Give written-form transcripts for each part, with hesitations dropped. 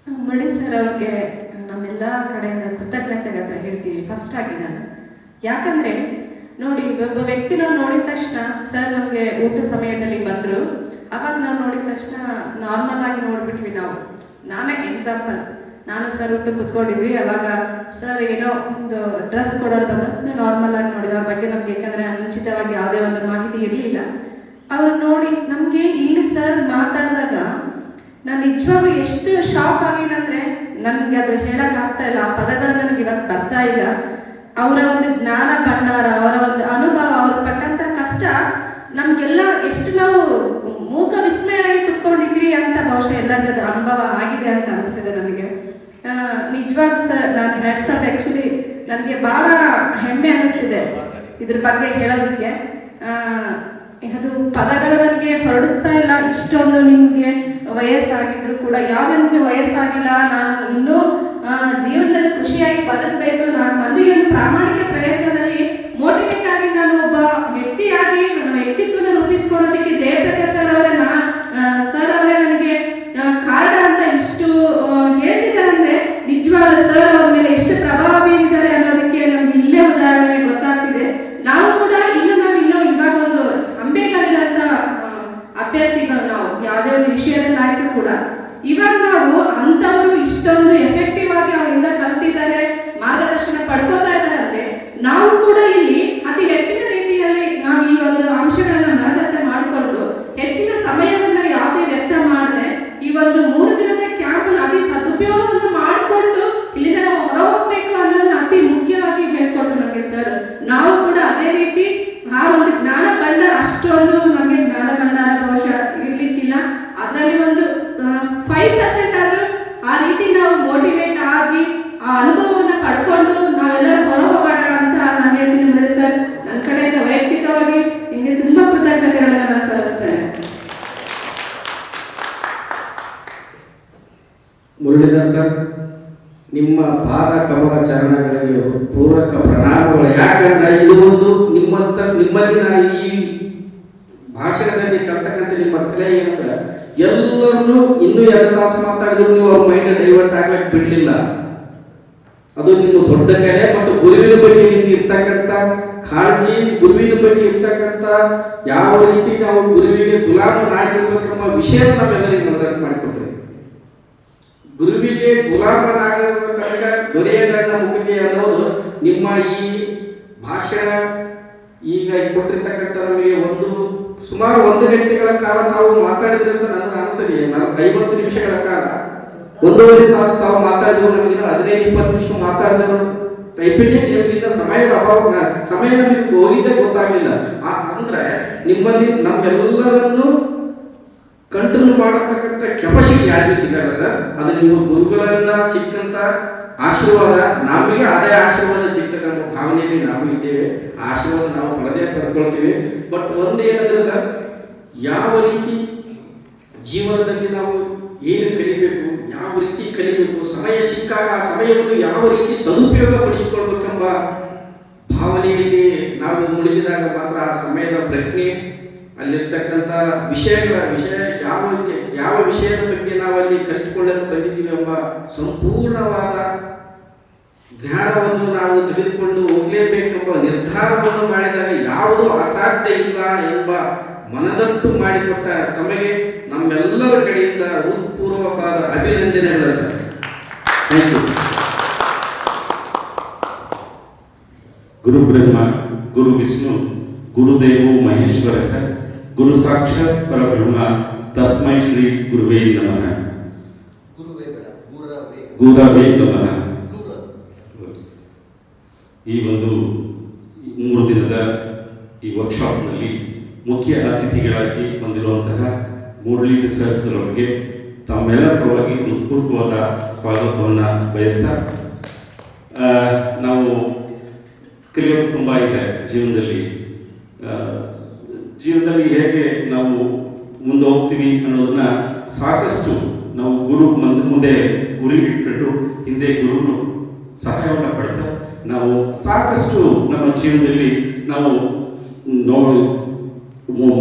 Murali sir ಅವ್ರಿಗೆ ನಮ್ಮೆಲ್ಲ ಕಡೆಯಿಂದ ಕೃತಜ್ಞತೆಗೆ ಹೇಳ್ತೀವಿ ಫಸ್ಟ್ ಆಗಿ ನಾನು. ಯಾಕಂದ್ರೆ ನೋಡಿ, ಒಬ್ಬ ವ್ಯಕ್ತಿ ನಾವು ನೋಡಿದ ತಕ್ಷಣ ಸರ್ ನಮಗೆ ಊಟ ಸಮಯದಲ್ಲಿ ಬಂದರು, ಅವಾಗ ನಾವು ನೋಡಿದ ತಕ್ಷಣ ನಾರ್ಮಲ್ ಆಗಿ ನೋಡ್ಬಿಟ್ವಿ ನಾವು. ನಾನೇ ಎಕ್ಸಾಂಪಲ್, ನಾನು ಸರ್ ಊಟ ಕುತ್ಕೊಂಡಿದ್ವಿ, ಅವಾಗ ಸರ್ ಏನೋ ಒಂದು ಡ್ರೆಸ್ ಕೊಡೋರು ಬಂದ ಸುಮ್ಮನೆ ನಾರ್ಮಲ್ ಆಗಿ ನೋಡಿದ ಅವ್ರ ಬಗ್ಗೆ ನಮ್ಗೆ, ಯಾಕಂದ್ರೆ ಮುಂಚಿತವಾಗಿ ಯಾವುದೇ ಒಂದು ಮಾಹಿತಿ ಇರಲಿಲ್ಲ. ಅವ್ರು ನೋಡಿ ನಮಗೆ ಇಲ್ಲಿ ಸರ್ ಮಾತಾಡಿದಾಗ ನಾನು ನಿಜವಾಗ್ಲೂ ಎಷ್ಟು ಶಾಕ್ ಆಗಿನಂದ್ರೆ ನನಗೆ ಅದು ಹೇಳಕ್ ಆಗ್ತಾ ಇಲ್ಲ, ಆ ಪದಗಳು ನನಗೆ ಇವತ್ತು ಬರ್ತಾ ಇಲ್ಲ. ಅವರ ಒಂದು ಜ್ಞಾನ ಭಂಡಾರ, ಅವರ ಒಂದು ಅನುಭವ, ಅವ್ರು ಪಟ್ಟಂತ ಕಷ್ಟ ನಮ್ಗೆಲ್ಲ ಎಷ್ಟು ನಾವು ಮೂಕ ವಿಸ್ಮಯವಾಗಿ ಕುತ್ಕೊಂಡಿದ್ವಿ ಅಂತ ಬಹುಶಃ ಎಲ್ಲರಿಗೂ ಅನುಭವ ಆಗಿದೆ ಅಂತ ಅನಿಸ್ತಿದೆ ನನಗೆ. ನಿಜವಾಗ್ಲೂ ಸರ್ ನಾನು ಹ್ಯಾಟ್ಸ್ ಆಫ್. ಆ್ಯಕ್ಚುಲಿ ನನಗೆ ಭಾಳ ಹೆಮ್ಮೆ ಅನ್ನಿಸ್ತಿದೆ ಇದ್ರ ಬಗ್ಗೆ ಹೇಳೋದಕ್ಕೆ. ಅದು ಪದಗಳು ನನಗೆ ಹೊರಡಿಸ್ತಾ ಇಲ್ಲ. ಇಷ್ಟೊಂದು ನಿಮಗೆ ವಯಸ್ಸಾಗಿದ್ರು ಕೂಡ, ಯಾವುದೇ ನಿಮಗೆ ವಯಸ್ಸಾಗಿಲ್ಲ, ನಾನು ಇನ್ನೂ ಜೀವನದಲ್ಲಿ ಖುಷಿಯಾಗಿ ಬದುಕಬೇಕು, ನಾನು ಮಂದಿಗೆ ಪ್ರಾಮಾಣಿಕ ಪ್ರಯತ್ನದಲ್ಲಿ ಮೋಟಿವೇಟ್ ಆಗಿ ನಾನು ಒಬ್ಬ ವ್ಯಕ್ತಿಯಾಗಿ ನನ್ನ ವ್ಯಕ್ತಿತ್ವನ ರೂಪಿಸ್ಕೊಳ್ಳೋದಕ್ಕೆ ಜಯಪ್ರಕಾಶ್ ಸರ್ ಅವರೇ ನನಗೆ ಕಾರಣ ಅಂತ ಇಷ್ಟು ಹೇಳ್ತಿದ್ದಾರೆ ಅಂದ್ರೆ ನಿಜವಾದ ಸರ್ ಅವ್ರ ಮೇಲೆ ಎಷ್ಟು ಪ್ರಭಾವ ಬೀರಿದ್ದಾರೆ ಅನ್ನೋದಕ್ಕೆ ನಮ್ಗೆ ಇಲ್ಲೇ ಉದಾಹರಣೆ ಗೊತ್ತಾಗ್ತಿದೆ. ನಾವು ಕೂಡ ಇನ್ನೂ ಇವಾಗ ಒಂದು ಅಂಬೇಕಲ್ಲಿರಂತ ಅಭ್ಯರ್ಥಿಗಳು, ನಾವು ಯಾವುದೇ ಒಂದು ವಿಷಯದಲ್ಲಿ ಆಯ್ತು ಕೂಡ ಇವಾಗ ನಾವು ಅಂತವರು ಇಷ್ಟೊಂದು ಎಫೆಕ್ಟಿವ್ ಆಗಿ ಅವರಿಂದ ಕಲ್ತಿದ್ದಾರೆ, ಮಾರ್ಗದರ್ಶನ ಪಡ್ಕೋತಾ ಇದ್ದಾರೆ ಅಂದ್ರೆ ನಾವು ಕೂಡ ಇಲ್ಲಿ ಅತಿ ಹೆಚ್ಚಿನ ರೀತಿಯಲ್ಲಿ ನಾವು ಈ ಒಂದು ಅಂಶಗಳನ್ನ ಮನದಟ್ಟ ಮಾಡಿಕೊಂಡು ಹೆಚ್ಚಿನ ಸಮಯವನ್ನ ಯಾವುದೇ ವ್ಯರ್ಥ ಮಾಡದೆ ಈ ಒಂದು 3 ದಿನದ ಕ್ಯಾಂಪ್ ಅತಿ ಸದುಪಯೋಗವನ್ನು ಮಾಡಿಕೊಂಡು ಇಲ್ಲಿಂದ ನಾವು ಹೊರ ಹೋಗ್ಬೇಕು ಅನ್ನೋದನ್ನ ಅತಿ ಮುಖ್ಯವಾಗಿ ಹೇಳ್ಕೊಟ್ರು ನಮಗೆ ಸರ್. ನಾವು ಕೂಡ ಅದೇ ರೀತಿ ಆ ಒಂದು ಜ್ಞಾನ ಭಂಡಾರ, ಅಷ್ಟೊಂದು ನಮಗೆ ಜ್ಞಾನ ಭಂಡಾರ ಬಹುಶಃ ಇರ್ಲಿಕ್ಕಿಲ್ಲ, ಅದರಲ್ಲಿ ಒಂದು 5% ಆದ್ರೂ ಆ ರೀತಿ ನಾವು ಮೋಟಿವೇಟ್ ಆಗಿ ಆ ಅನುಭವವನ್ನು ಪಡ್ಕೊಂಡು ನಾವೆಲ್ಲರೂ ಹೊರ ಹೋಗೋಣ ಅಂತ ನಾನು ಹೇಳ್ತೀನಿ ಮುರಳಿ ಸರ್. ನನ್ನ ಕಡೆಯಿಂದ ವೈಯಕ್ತಿಕವಾಗಿ ನಿಮಗೆ ತುಂಬಾ ಕೃತಜ್ಞತೆಗಳನ್ನ ನಾನು ಸಲ್ಲಿಸ್ತೇನೆ. ಮುರಳೀಧರ್ ಸರ್, ನಿಮ್ಮ ಪಾದ ಕಮಲ ಚರಣಗಳಿಗೆ ಪೂರಕ ಪ್ರಣಾಮಗಳು. ಯಾಕಂದ್ರೆ ಇದು ಒಂದು ನಿಮ್ಮಲ್ಲಿ ನಾನು ಈ ಭಾಷಣದಲ್ಲಿ ಕಲ್ತಕ್ಕಂಥ ನಿಮ್ಮ ಕಲೆ ಏನಂದ್ರೆ ಎಲ್ಲರನ್ನೂ ಇನ್ನೂ 2 ತಾಸು ಮಾತಾಡಿದ್ರು ನೀವು ಅವ್ರ ಮೈಂಡ್ ಡೈವರ್ಟ್ ಆಗ್ಲಿಕ್ಕೆ ಬಿಡ್ಲಿಲ್ಲ. ಅದು ನಿಮ್ಮ ದೊಡ್ಡ ಕಲೆ. ಬಟ್ ಗುರುವಿನ ಬಗ್ಗೆ ನಿಮ್ಗೆ ಇರ್ತಕ್ಕಂಥ ಕಾಳಜಿ, ಗುರುವಿನ ಬಗ್ಗೆ ಇರ್ತಕ್ಕಂಥ ಯಾವ ರೀತಿ ನಾವು ಗುರುವಿಗೆ ಗುಲಾಮನಾಗಿರ್ಬೇಕೆಂಬ ವಿಷಯ ನಾವೆಲ್ಲರಿಗೆ ಮನದಟ್ಟು ಮಾಡಿಕೊಟ್ರಿ. ಗುರುವಿಗೆ ಗುಲಾಮನಾಗ ದೊರೆಯದನ್ನ ಮುಕ್ತಿ ಅನ್ನೋದು ನಿಮ್ಮ ಈ ಭಾಷಣ ಈಗ ಕೊಟ್ಟಿರ್ತಕ್ಕಂಥ ನಮಗೆ ಸುಮಾರು 1 ಗಂಟೆಗಳ ಕಾಲ ತಾವು ಮಾತಾಡಿದ್ರೆ ಅಂತ ನನಗೆ ಅನಿಸ್ತದೆ. 50 ನಿಮಿಷಗಳ ಕಾಲ 1.5 ತಾಸು ತಾವು ಮಾತಾಡಿದ್ರು, ನಮಗಿನ್ನ 15-20 ನಿಮಿಷ ಮಾತಾಡಿದ್ರು ಟೈಪಿಂಗ್ ನಿಮ್ಗಿನ್ನ ಸಮಯದ ಅಭಾವ, ಸಮಯ ನಮಗೆ ಹೋಗಿದ್ದೇ ಗೊತ್ತಾಗ್ಲಿಲ್ಲ. ಅಂದ್ರೆ ನಿಮ್ಮಲ್ಲಿ ನಮ್ಮೆಲ್ಲರನ್ನು ಕಂಟ್ರೋಲ್ ಮಾಡತಕ್ಕಂಥ ಕೆಪಾಸಿಟಿ ಯಾರಿಗೂ ಸಿಗಲ್ಲ ಸರ್. ಅದು ನಿಮ್ಮ ಗುರುಗಳಿಂದ ಸಿಕ್ಕಂತ ಆಶೀರ್ವಾದ, ನಮಗೆ ಅದೇ ಆಶೀರ್ವಾದ ಸಿಗ್ತದೆ ನಮ್ಮ ಭಾವನೆಯಲ್ಲಿ ನಾವು ಇದ್ದೇವೆ. ಆ ಆಶೀರ್ವಾದ ನಾವು ಪಡೆದೇ ಪಡ್ಕೊಳ್ತೀವಿ. ಬಟ್ ಒಂದೇನಂದ್ರೆ ಸರ್, ಯಾವ ರೀತಿ ಜೀವನದಲ್ಲಿ ನಾವು ಏನು ಕಲಿಬೇಕು, ಯಾವ ರೀತಿ ಕಲಿಬೇಕು, ಸಮಯ ಸಿಕ್ಕಾಗ ಆ ಸಮಯವನ್ನು ಯಾವ ರೀತಿ ಸದುಪಯೋಗ ಪಡಿಸಿಕೊಳ್ಬೇಕೆಂಬ ಭಾವನೆಯಲ್ಲಿ ನಾವು ಮುಳುಗಿದಾಗ ಮಾತ್ರ ಆ ಸಮಯದ ಪ್ರಜ್ಞೆ, ಅಲ್ಲಿರ್ತಕ್ಕಂಥ ವಿಷಯ ಯಾವ ವಿಷಯದ ಬಗ್ಗೆ ನಾವು ಅಲ್ಲಿ ಕಲಿತುಕೊಳ್ಳಲು ಬಂದಿದ್ದೀವಿ ಎಂಬ ಸಂಪೂರ್ಣವಾದ ಜ್ಞಾನವನ್ನು ನಾವು ತೆಗೆದುಕೊಂಡು ಹೋಗಲೇಬೇಕೆಂಬ ನಿರ್ಧಾರವನ್ನು ಮಾಡಿದಾಗ ಯಾವುದೂ ಅಸಾಧ್ಯ ಇಲ್ಲ ಎಂಬ ಮನದಟ್ಟು ಮಾಡಿಕೊಟ್ಟ ತಮಗೆ ನಮ್ಮೆಲ್ಲರ ಕಡೆಯಿಂದ ಹೃತ್ಪೂರ್ವಕವಾದ ಅಭಿನಂದನೆಗಳು ಸರ್. Thank you. ಗುರು ಬ್ರಹ್ಮ ಗುರು ವಿಷ್ಣು ಗುರುದೇವೋ ಮಹೇಶ್ವರ ಗುರು ಸಾಕ್ಷಾತ್ ಪರಬ್ರಹ್ಮ ತಸ್ಮೈ ಶ್ರೀ ಗುರುವೇ ನಮಃ. ಗುರವೇ ನಮಃ. ಈ ಒಂದು 3 ದಿನದ ಈ ವರ್ಕ್ಶಾಪ್ನಲ್ಲಿ ಮುಖ್ಯ ಅತಿಥಿಗಳಾಗಿ ಬಂದಿರುವಂತಹ ಮುರಳೀಧರ್ ಸರ್ ಅವರಿಗೆ ತಮ್ಮೆಲ್ಲರ ಪರವಾಗಿ ಹೃತ್ಪೂರ್ವಕವಾದ ಸ್ವಾಗತವನ್ನು ಬಯಸ್ತಾ, ನಾವು ಕಲಿಯೋದು ತುಂಬ ಇದೆ ಜೀವನದಲ್ಲಿ ಹೇಗೆ ನಾವು ಮುಂದೆ ಹೋಗ್ತೀವಿ ಅನ್ನೋದನ್ನ ಸಾಕಷ್ಟು ನಾವು ಮುಂದೆ ಗುರಿ ಇಟ್ಕೊಂಡು ಹಿಂದೆ ಗುರುನು ಸಹಾಯವನ್ನು ಪಡ್ತಾ ನಾವು ಸಾಕಷ್ಟು ನಮ್ಮ ಜೀವನದಲ್ಲಿ ನಾವು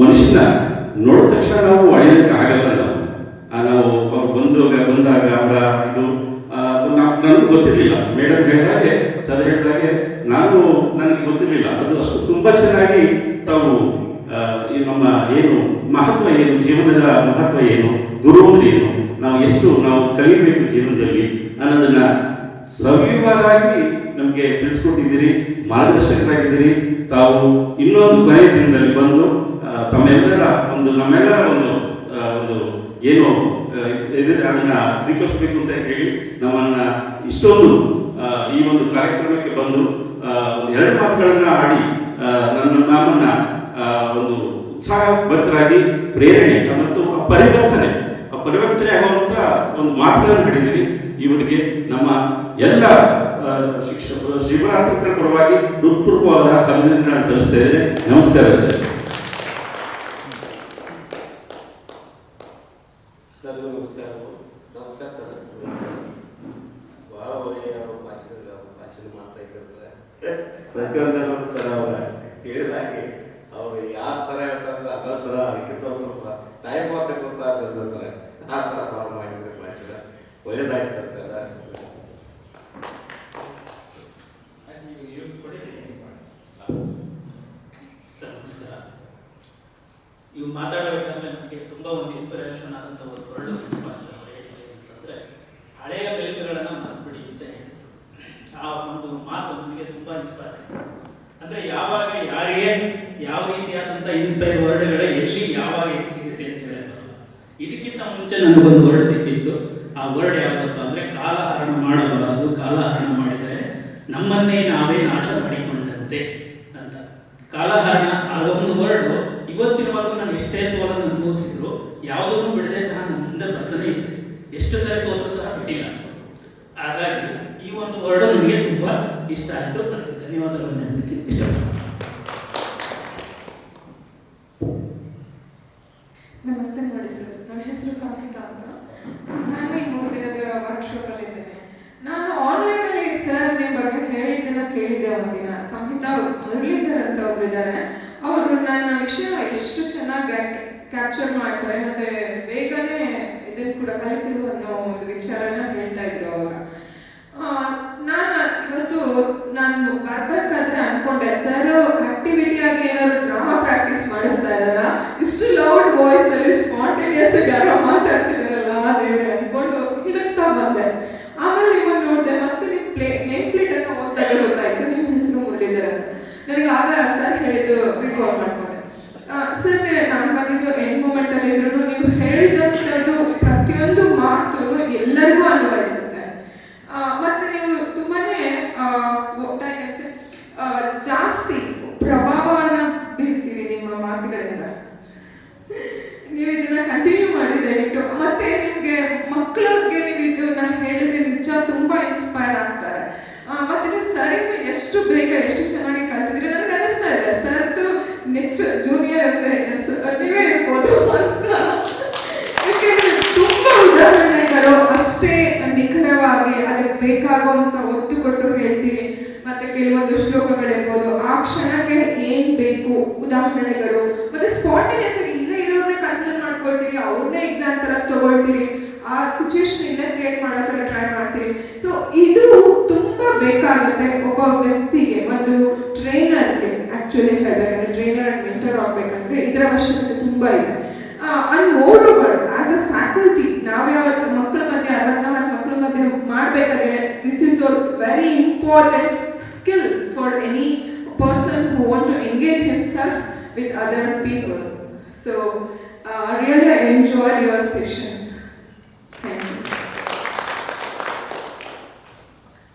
ಮನುಷ್ಯನ ನೋಡಿದ ತಕ್ಷಣ ನಾವು ಅಳೆಯೋದಕ್ಕೆ ಆಗಲ್ಲ. ನಾವು ಅವ್ರು ಬಂದಾಗ ಅವರ ಇದು ನನಗೂ ಗೊತ್ತಿರಲಿಲ್ಲ. ಮೇಡಮ್ ಹೇಳಿದಾಗೆ, ಸರ್ ಹೇಳಿದಾಗೆ ನನಗೆ ಗೊತ್ತಿರಲಿಲ್ಲ. ಅದು ಅಷ್ಟು ತುಂಬ ಚೆನ್ನಾಗಿ ತಾವು ಈ ನಮ್ಮ ಏನು ಮಹತ್ವ ಏನು, ಜೀವನದ ಮಹತ್ವ ಏನು, ಗುರು ಅಂದ್ರೆ ಏನು, ನಾವು ಕಲಿಬೇಕು ಜೀವನದಲ್ಲಿ ಅನ್ನೋದನ್ನ ಸವಿವರವಾಗಿ ನಮಗೆ ತಿಳಿಸ್ಕೊಟ್ಟಿದ್ದೀರಿ, ಮಾರ್ಗದರ್ಶಕರಾಗಿದ್ದೀರಿ. ತಾವು ಇನ್ನೊಂದು ಕೊನೆಯ ದಿನದಲ್ಲಿ ಬಂದು ನಮ್ಮೆಲ್ಲರ ಒಂದು ಏನು ಅದನ್ನ ಸ್ವೀಕರಿಸಬೇಕು ಅಂತ ಹೇಳಿ ನಮ್ಮನ್ನ ಇಷ್ಟೊಂದು ಈ ಒಂದು ಕಾರ್ಯಕ್ರಮಕ್ಕೆ ಬಂದು ಎರಡು ಮಾತುಗಳನ್ನ ಆಡಿ ನಮ್ಮನ್ನ ಒಂದು ಉತ್ಸಾಹಭರಿತರಾಗಿ ಪ್ರೇರಣೆ ಮತ್ತು ಪರಿವರ್ತನೆ ಆಗುವಂತ ಒಂದು ಮಾತುಗಳನ್ನು ಹೇಳಿದಿರಿ. ಇವರಿಗೆ ನಮ್ಮ ಎಲ್ಲ ಶಿಕ್ಷಕರು ಶಿವರಾತ್ರಿಗಳ ಪರವಾಗಿ ಹೃತ್ಪೂರ್ವವಾದ ಅಭಿನಂದನೆಗಳನ್ನು ಸಲ್ಲಿಸ್ತಾ ಇದ್ದೇನೆ. ನಮಸ್ಕಾರ ಸರ್. ನಮಸ್ಕಾರ ಸರ್. ಭಾಳ ಒಳ್ಳೆಯ ಭಾಷಣ ಮಾಡ್ತಾ ಇದ್ದಾರೆ ಸರ್. ಪ್ರತಿಯೊಂದನ್ನು ಸರ್ ಅವರ ಹೇಳಿದಾಗೆ ಅವ್ರು ಯಾವ ಥರ ಹೇಳ್ತಾರೆ ಅದೇ ಥರ ಅದಕ್ಕಿಂತ ಒಂದು ಸ್ವಲ್ಪ ಟೈಮ್ ಅಂತ ಗೊತ್ತಾಗ್ತದೆ ಸರ್. ಆ ಥರ ಫಾರ್ಮ್ ಮಾಡಿದ್ರೆ ಭಾಷಣ ಒಳ್ಳೇದಾಗ್ತದೆ ಸರ್. ನಮಸ್ಕಾರ. ಇವು ಮಾತಾಡಬೇಕಾದ್ರೆ ನನಗೆ ತುಂಬ ಒಂದು ಇನ್ಸ್ಪಿರೇಷನ್ ಆದಂಥ ಒಂದು ವರ್ಡ್ ಹೇಳಿದೆ ಅಂತಂದರೆ, ಹಳೆಯ ಬೆಳಕುಗಳನ್ನು ಮರೆತುಬಿಡಿ ಅಂತ ಹೇಳಿದ್ರು. ಆ ಒಂದು ಮಾತು ನನಗೆ ತುಂಬ ಇನ್ಸ್ಪೈರ್ ಆಯಿತು. ಅಂದರೆ ಯಾವಾಗ ಯಾರಿಗೆ ಯಾವ ರೀತಿಯಾದಂಥ ಇನ್ಸ್ಪೈರ್ ವರ್ಡ್ಗಳು ಎಲ್ಲಿ ಯಾವಾಗ ಸಿಗುತ್ತೆ ಅಂತ ಹೇಳಿ ಬರಲ್ಲ. ಇದಕ್ಕಿಂತ ಮುಂಚೆ ನನಗೊಂದು ವರ್ಡ್ ಸಿಕ್ಕಿತ್ತು. ಆ ವರ್ಡ್ ಯಾವುದಪ್ಪ ಅಂದರೆ ಕಾಲಹರಣ ಮಾಡಬಾರದು, ಕಾಲಹರಣ ಮಾಡಿದರೆ ನಮ್ಮನ್ನೇ ನಾವೇ ನಾಶ ಮಾಡಿಕೊಂಡಂತೆ ಅಂತ. ಕಾಲಹರಣ ಅದೊಂದು ವರ್ಡು ಇವತ್ತಿನವರೆಗೂ ನಾನು ಎಷ್ಟೇ ಸೋಲನ್ನು ಅನುಭವಿಸಿದ್ರು ಯಾವುದನ್ನು ಬಿಡದೆ ಸಹ ನನ್ನ ಮುಂದೆ ಬರ್ತಾನೆ ಇದೆ. ಎಷ್ಟು ಸರಿ ಸೋಲರು ಸಹ ಬಿಟ್ಟಿಲ್ಲ. ಹಾಗಾಗಿ ಈ ಒಂದು ವರ್ಡು ನನಗೆ ತುಂಬ ಇಷ್ಟ ಆಯಿತು. ನನಗೆ ಧನ್ಯವಾದಗಳನ್ನು ಹೇಳೋದಕ್ಕೆ ಇಷ್ಟಪಡ್ತೀನಿ. ನಮಸ್ತೆ ನೋಡಿ ಸರ್, ನನ್ನ ಹೆಸರು ಸಂಹಿತಾ ಅಂತ. ನಾನು ಈ 3 ದಿನದ ವರ್ಕ್ಶಾಪಲ್ಲಿ ಇದ್ದೇನೆ. ನಾನು ಆನ್ಲೈನಲ್ಲಿ ಸರ್ ನಿಮ್ಮ ಬಗ್ಗೆ ಹೇಳಿದ್ದನ್ನು ಕೇಳಿದ್ದೆ ಒಂದಿನ. ಸಂಹಿತಾ ಮುರಳೀಧರ್ ಅಂತ ಒಬ್ರು ಇದ್ದಾರೆ. ಅವರು ನನ್ನ ವಿಷಯ ಎಷ್ಟು ಚೆನ್ನಾಗಿ ಕ್ಯಾಪ್ಚರ್ ಮಾಡ್ತಾರೆ ಮತ್ತೆ ಬೇಗನೆ ಇದನ್ನು ಕೂಡ ಕಲಿತಿರು ಅನ್ನೋ ಒಂದು ವಿಚಾರನ ಹೇಳ್ತಾ ಇದ್ರು ಅವಾಗ. ನಾನು ಬರ್ಬೇಕಾದ್ರೆ ಅನ್ಕೊಂಡೆ ಸರ್ ಆಕ್ಟಿವಿಟಿ ಆಗಿ ಏನಾದ್ರು ಡ್ರಾಮಾ ಪ್ರಾಕ್ಟೀಸ್ ಮಾಡಿಸ್ತಾ ಇದ್ದಾರ, ಇಷ್ಟು ಲೌಡ್ ವಾಯ್ಸ್ ಅಲ್ಲಿ ಸ್ಪಾಂಟೇನಿಯಸ್ ಆಗಿ ಯಾರೋ ಮಾತಾಡ್ತಿದಾರಲ್ಲ ದೇವ್ರೆ ಅನ್ಕೊಂಡು ಹಿಡಕ್ತಾ ಬಂದೆ. ಆಮೇಲೆ ನಿಮ್ಮನ್ನು ನೋಡಿದೆ, ಮತ್ತೆ ನಿಮ್ಮ ನೇಮ್ ಪ್ಲೇಟ್ ಅನ್ನು ಓದ್ದಾಗ ಗೊತ್ತಾಯ್ತು ನಿಮ್ಮ ಹೆಸರು ಮುರಳೀಧರ್ ಅಂತ. ನನಗೆ ಆಗ ಸರ್ ಹೇಳಿದ್ದು ರಿಕಾಲ್ ಮಾಡ್ಕೊಂಡೆ. ಸರ್ ನಾನು ಬಂದಿದ್ದು ಎಂಡ್ ಮೂಮೆಂಟ್ ಅಲ್ಲಿ ಇದ್ರು ನೀವು ಹೇಳಿದಂಥದ್ದು ಪ್ರತಿಯೊಂದು ಮಾತು ಎಲ್ಲರಿಗೂ ಅನ್ವಯಿಸುತ್ತೆ. ಮತ್ತೆ ನೀವು ತುಂಬಾನೇ ಜಾಸ್ತಿ ಪ್ರಭಾವವನ್ನು ಬೀರ್ತೀರಿ ನಿಮ್ಮ ಮಾತುಗಳಿಂದ. ನೀವು ಇದನ್ನ ಕಂಟಿನ್ಯೂ ಮಾಡಿ ದಯವಿಟ್ಟು. ಮತ್ತೆ ನಿಮ್ಗೆ ಮಕ್ಕಳಿಗೆ ನೀವು ಇದನ್ನ ಹೇಳಿದ್ರೆ ನಿಜ ತುಂಬಾ ಇನ್ಸ್ಪೈರ್ ಆಗ್ತಾರೆ. ಮತ್ತೆ ನೀವು ಸರಿಂದ ಎಷ್ಟು ಬೇಗ ಎಷ್ಟು ಚೆನ್ನಾಗಿ ಕಲ್ತಿದ್ರಿ. ನನಗೆ ಅನಿಸ್ತಾ ಇದೆ ಸರ್ದು ನೆಕ್ಸ್ಟ್ ಜೂನಿಯರ್ ಅಂದ್ರೆ ನೀವೇ ಇರ್ಬೋದು ಅಂತ. ಯಾಕೆಂದ್ರೆ ತುಂಬಾ ಉದಾಹರಣೆಗಳು ಅಷ್ಟೇ ನಿಖರವಾಗಿ ಅದಕ್ಕೆ ಬೇಕಾಗುವಂತ ಒತ್ತು ಕೊಟ್ಟು ಹೇಳ್ತೀರಿ. ಮತ್ತೆ ಕೆಲವೊಂದು ಶ್ಲೋಕಗಳಿರ್ಬೋದು, ಆ ಕ್ಷಣಕ್ಕೆ ಏನ್ ಬೇಕು ಉದಾಹರಣೆಗಳು, ಮತ್ತೆ ಸ್ಪಾಂಟೇನಿಯಸ್ ಆಗಿ ಇಲ್ಲೇ ಇರೋರನ್ನೇ ಕನ್ಸಿಡರ್ ಮಾಡ್ಕೊಳ್ತೀರಿ, ಅವ್ರನ್ನೇ ಎಕ್ಸಾಂಪಲ್ ಆಗಿ ತಗೊಳ್ತೀರಿ, ಆ ಸಿಚುವೇಶನ್ ಇಲ್ಲೇ ಕ್ರಿಯೇಟ್ ಮಾಡೋ ಥರ ಟ್ರೈ ಮಾಡ್ತೀರಿ. ಸೊ ಇದು ತುಂಬಾ ಬೇಕಾಗುತ್ತೆ ಒಬ್ಬ ವ್ಯಕ್ತಿಗೆ, ಒಂದು ಟ್ರೈನರ್ಗೆ. ಆಕ್ಚುಲಿ ಹೇಳ್ಬೇಕಂದ್ರೆ ಟ್ರೈನರ್ ಅಂಡ್ ಮೆಂಟರ್ ಆಗ್ಬೇಕಂದ್ರೆ ಇದರ ಅವಶ್ಯಕತೆ ತುಂಬಾ ಇದೆ. And moreover as a faculty ನಾವ್ಯಾವ ಮಕ್ಕಳ ಮಧ್ಯೆ 64 ಮಕ್ಕಳ ಮಧ್ಯೆ ಮಾಡ್ಬೇಕಾದ್ರೆ this is a very important skill for any person who want to engage himself with other people. So I really enjoyed your session.